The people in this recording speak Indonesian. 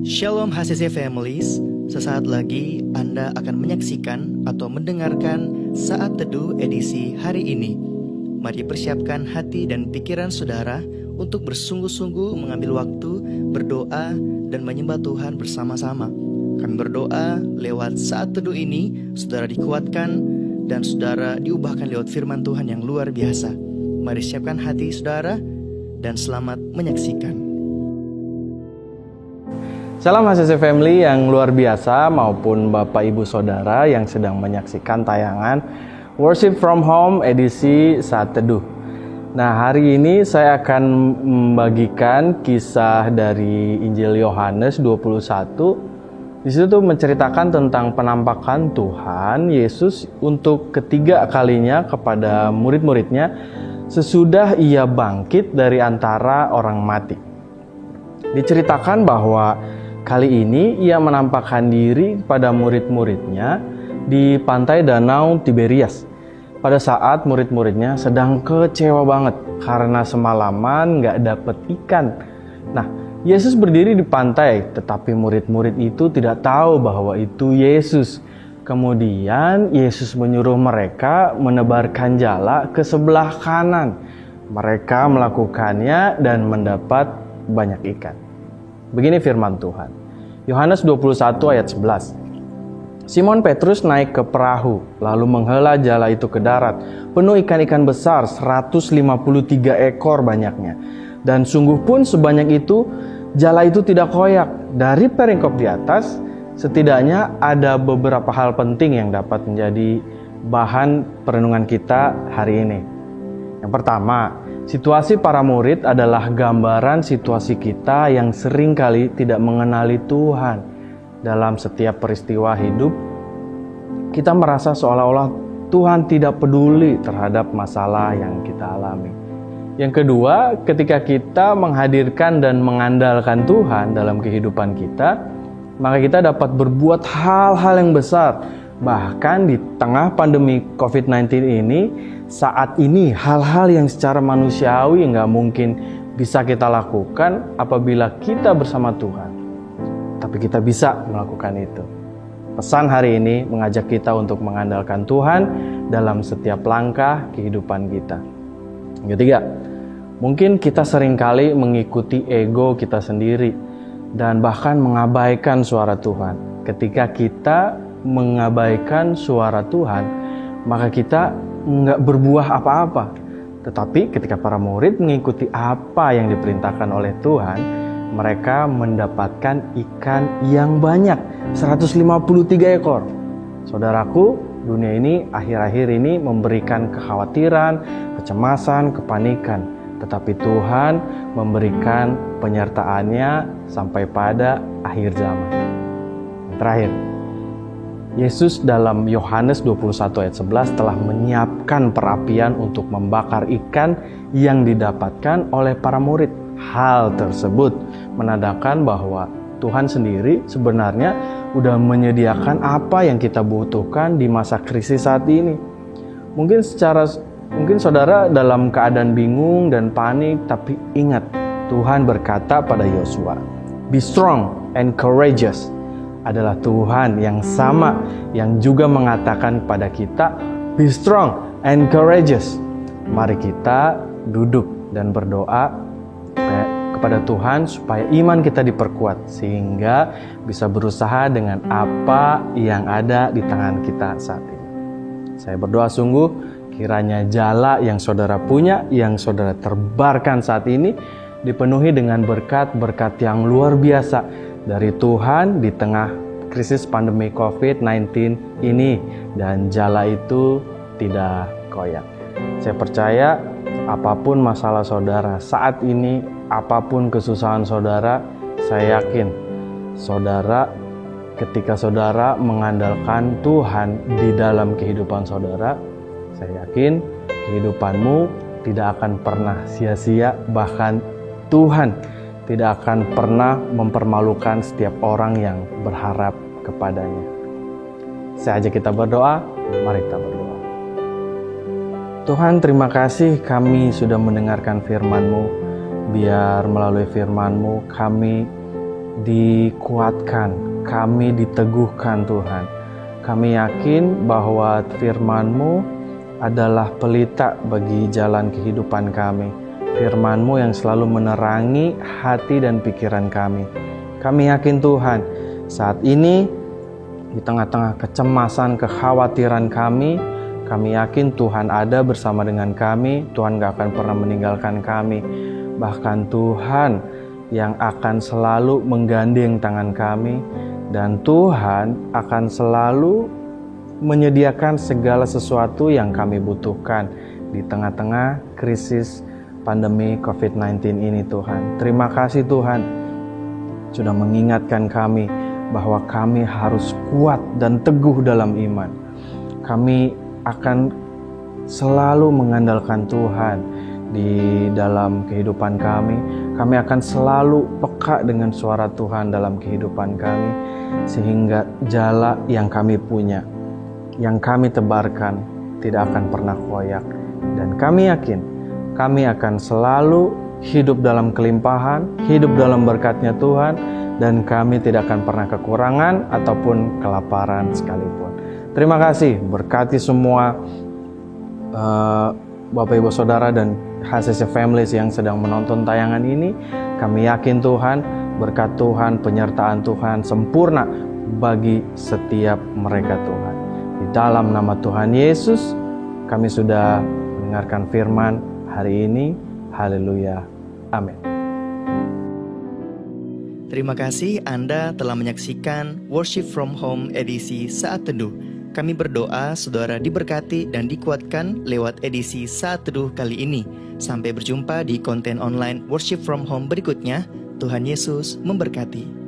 Shalom HCC Families, sesaat lagi Anda akan menyaksikan atau mendengarkan Saat Teduh edisi hari ini. Mari persiapkan hati dan pikiran saudara untuk bersungguh-sungguh mengambil waktu, berdoa, dan menyembah Tuhan bersama-sama. Kami berdoa lewat Saat Teduh ini, saudara dikuatkan dan saudara diubahkan lewat firman Tuhan yang luar biasa. Mari siapkan hati saudara dan selamat menyaksikan. Salam HCC Family yang luar biasa maupun Bapak Ibu Saudara yang sedang menyaksikan tayangan Worship from Home edisi Saat Teduh. Nah, hari ini saya akan membagikan kisah dari Injil Yohanes 21. Di situ tuh menceritakan tentang penampakan Tuhan Yesus untuk ketiga kalinya kepada murid-muridnya sesudah ia bangkit dari antara orang mati. Diceritakan bahwa kali ini ia menampakkan diri pada murid-muridnya di pantai Danau Tiberias. Pada saat murid-muridnya sedang kecewa banget karena semalaman gak dapet ikan. Nah, Yesus berdiri di pantai, tetapi murid-murid itu tidak tahu bahwa itu Yesus. Kemudian Yesus menyuruh mereka menebarkan jala ke sebelah kanan. Mereka melakukannya dan mendapat banyak ikan. Begini firman Tuhan. Yohanes 21 ayat 11. Simon Petrus naik ke perahu, lalu menghela jala itu ke darat, penuh ikan-ikan besar, 153 ekor banyaknya. Dan sungguh pun sebanyak itu, jala itu tidak koyak. Dari perikop di atas, setidaknya ada beberapa hal penting yang dapat menjadi bahan perenungan kita hari ini. Yang pertama, situasi para murid adalah gambaran situasi kita yang seringkali tidak mengenali Tuhan. Dalam setiap peristiwa hidup, kita merasa seolah-olah Tuhan tidak peduli terhadap masalah yang kita alami. Yang kedua, ketika kita menghadirkan dan mengandalkan Tuhan dalam kehidupan kita, maka kita dapat berbuat hal-hal yang besar. Bahkan di tengah pandemi COVID-19 ini, saat ini hal-hal yang secara manusiawi nggak mungkin bisa kita lakukan apabila kita bersama Tuhan. Tapi kita bisa melakukan itu. Pesan hari ini mengajak kita untuk mengandalkan Tuhan dalam setiap langkah kehidupan kita. Yang ketiga, mungkin kita seringkali mengikuti ego kita sendiri dan bahkan mengabaikan suara Tuhan. Ketika kita mengabaikan suara Tuhan, maka kita nggak berbuah apa-apa. Tetapi ketika para murid mengikuti apa yang diperintahkan oleh Tuhan, mereka mendapatkan ikan yang banyak, 153 ekor. Saudaraku, dunia ini akhir-akhir ini memberikan kekhawatiran, kecemasan, kepanikan. Tetapi Tuhan memberikan penyertaannya sampai pada akhir zaman. Yang terakhir, Yesus dalam Yohanes 21 ayat 11 telah menyiapkan perapian untuk membakar ikan yang didapatkan oleh para murid. Hal tersebut menandakan bahwa Tuhan sendiri sebenarnya sudah menyediakan apa yang kita butuhkan di masa krisis saat ini. Mungkin saudara dalam keadaan bingung dan panik, tapi ingat, Tuhan berkata pada Yosua, "Be strong and courageous." Adalah Tuhan yang sama yang juga mengatakan kepada kita, "Be strong and courageous." Mari kita duduk dan berdoa kepada Tuhan supaya iman kita diperkuat sehingga bisa berusaha dengan apa yang ada di tangan kita saat ini. Saya berdoa sungguh kiranya jala yang saudara punya, yang saudara terbarkan saat ini dipenuhi dengan berkat-berkat yang luar biasa dari Tuhan di tengah krisis pandemi COVID-19 ini, dan jala itu tidak koyak. Saya percaya apapun masalah saudara saat ini, apapun kesusahan saudara, saya yakin saudara ketika saudara mengandalkan Tuhan di dalam kehidupan saudara, saya yakin kehidupanmu tidak akan pernah sia-sia, bahkan Tuhan tidak akan pernah mempermalukan setiap orang yang berharap kepadanya. Saya ajak kita berdoa, mari kita berdoa. Tuhan, terima kasih kami sudah mendengarkan firman-Mu. Biar melalui firman-Mu kami dikuatkan, kami diteguhkan Tuhan. Kami yakin bahwa firman-Mu adalah pelita bagi jalan kehidupan kami. Firman-Mu yang selalu menerangi hati dan pikiran kami. Kami yakin Tuhan, saat ini di tengah-tengah kecemasan, kekhawatiran kami yakin Tuhan ada bersama dengan kami. Tuhan gak akan pernah meninggalkan kami. Bahkan Tuhan yang akan selalu menggandeng tangan kami, dan Tuhan akan selalu menyediakan segala sesuatu yang kami butuhkan di tengah-tengah krisis pandemi COVID-19 ini Tuhan. Terima kasih Tuhan sudah mengingatkan kami bahwa kami harus kuat dan teguh dalam iman. Kami akan selalu mengandalkan Tuhan di dalam kehidupan kami. Kami akan selalu peka dengan suara Tuhan dalam kehidupan kami, sehingga jala yang kami punya, yang kami tebarkan, tidak akan pernah koyak. Dan kami yakin kami akan selalu hidup dalam kelimpahan, hidup dalam berkat-Nya Tuhan, dan kami tidak akan pernah kekurangan ataupun kelaparan sekalipun. Terima kasih, berkati semua Bapak Ibu Saudara dan HCC Families yang sedang menonton tayangan ini. Kami yakin Tuhan, berkat Tuhan, penyertaan Tuhan sempurna bagi setiap mereka Tuhan. Di dalam nama Tuhan Yesus, kami sudah mendengarkan firman hari ini. Haleluya. Amin. Terima kasih Anda telah menyaksikan Worship from Home edisi Saat Teduh. Kami berdoa saudara diberkati dan dikuatkan lewat edisi Saat Teduh kali ini. Sampai berjumpa di konten online Worship from Home berikutnya. Tuhan Yesus memberkati.